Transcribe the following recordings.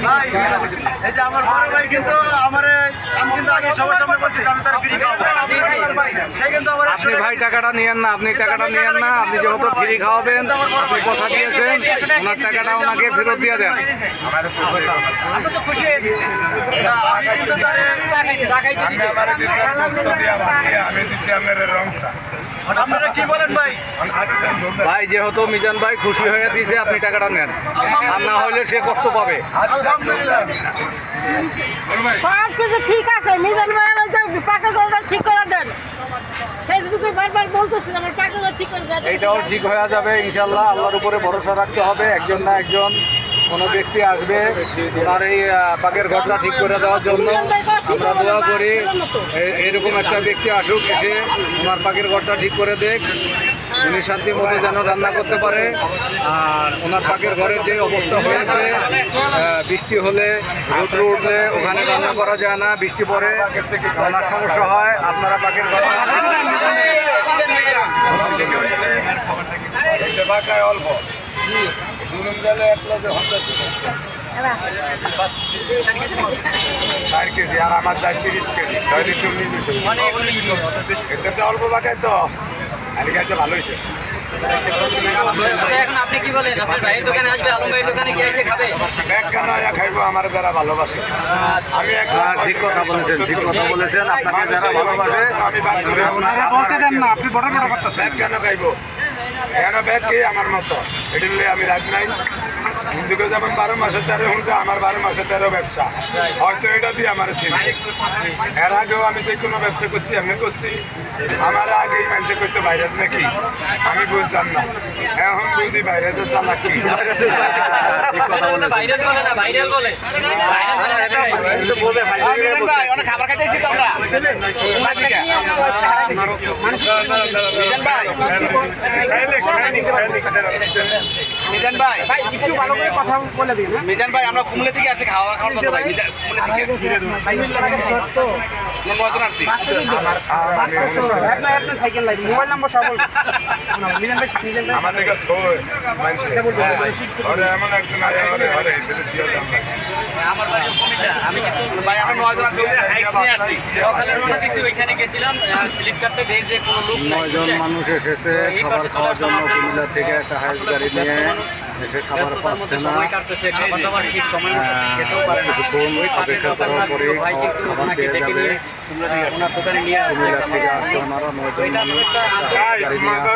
ভাই এই যে আমার বড় ভাই কিন্তু আমি কিন্তু আগে সবার সামনে বলছি যে আমি তার ফ্রি খাওয়াবো, সে কিন্তু আমার আপনি ভাই টাকাটা নিয়েন না, আপনি টাকাটা নিয়েন না। আপনি যেহেতু ফ্রি খাওয়াবেন, আপনি কথা দিয়েছেন, ওনার টাকাটা ওনাকে ফেরত দিয়ে দেন। আমি তো খুশি আপনারা কি বলেন ভাই? ভাই যেহেতু মিজান ভাই খুশি হয়ে দিয়েছে, আপনি টাকাটা নেন, আর না হলে সে কষ্ট পাবে। আলহামদুলিল্লাহ সব কিছু ঠিক আছে। মিজান ভাইয়ের ওই যে পাকা গরুটা ঠিক করে দেন। ফেসবুকে বারবার বলতেছেন আমার পাকা গরু ঠিক করে দেন। এইটাও ঠিক হয়ে যাবে ইনশাল্লাহ। আল্লাহর উপরে ভরসা রাখতে হবে। একজন না একজন কোনো ব্যক্তি আসবে ওনার এই পাকের ঘরটা ঠিক করে দেওয়ার জন্য। আমরা দোয়া করি এরকম একটা ব্যক্তি আসুক, এসে ওনার পাকের ঘরটা ঠিক করে দেখ, উনি শান্তি মতো যেন রান্না করতে পারে। আর ওনার পাকের ঘরের যে অবস্থা হয়েছে, বৃষ্টি হলে রৌদ্র উঠলে ওখানে রান্না করা যায় না, বৃষ্টি পড়ে ওনার সমস্যা হয়। আপনারা পাকের ঘর অল্প জুলুম জালে 4 কেজি আর আমার যায় 30 কেজি, তাহলে 40 এতে তো অল্প বাকায় তো আলিকে আছে, ভালো হয়েছে। এখন আপনি কি বলেন? আপনার ভাইয়ের দোকানে আসবে, আলম ভাইয়ের দোকানে গিয়ে এসে খাবে? এক কেন খাইবো আমার যারা ভালোবাসে। আমি ঠিক কথা বলেছেন, ঠিক কথা বলেছেন। আপনাকে যারা ভালোবাসে আমি বলতে দেন না, আপনি বড় বড় করতেছেন। ব্যাগ কেন খাইবো? এখানে ব্যাগ কে আমার মতো এটা নিয়ে আমি রাখ নাই। হিন্দুকে যেমন 12 মাসে 13 হচ্ছে, আমার 12 মাসে 13 ব্যবসা। হয়তো এটা দিয়ে আমার চিনছে। এর আগেও আমি যে কোনো ব্যবসা করছি, এমনি করছি। আমার আগেই মানুষ করতে বাইরে নাকি আমি বুঝতাম না, এখন বুঝি বাইরে তো চালাকি। ভাইরাল বলে না, ভাইরাল বলে। অনেক খাবার খাইতে এসেছি তো আমরা। মিজান ভাই, মিজান ভাই, একটু ভালো করে কথা বলে দিন। মিজান ভাই, আমরা কুমলে থেকে আসি, খাওয়ার কথা ভাই। নয়জন আসছি। মোবাইল নাম্বার সব মিজান ভাই, আমার দিকে এমন একজন আমি কিন্তু ভাই, আমরা 9 জন আসছি, আসছি। সকালে রওনা দিচ্ছি, ওইখানে গেছিলাম ফ্লিপকার্টে দেখে যে কোনো লোক নাই। 9 জন মানুষ এসেছে খাবার খাওয়ার জন্য কুমিল্লা থেকে একটা হাইস গাড়ি নিয়ে এসে খাবার পাচ্ছে না। সময় কাটতেছে, খাবার দাবার ঠিক সময় মতো খেতেও পারে না। ওই পাশে করার পরে ভাই কিন্তু ওনাকে ডেকে নিয়ে ওনার দোকানে নিয়ে আসছে। থেকে আসছে ওনারা 9 জন মানুষ গাড়ি নিয়ে আসছে।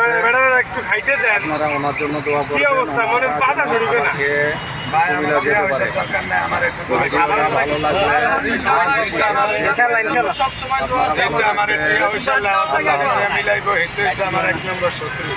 আপনারা ওনার জন্য দোয়া করবেন, কুমিল্লা যেতে পারে। দরকার নেই আমার একটু ভালো লাগবে আমার মিলাইবো, এটা আমার 1 নম্বর শত্রু।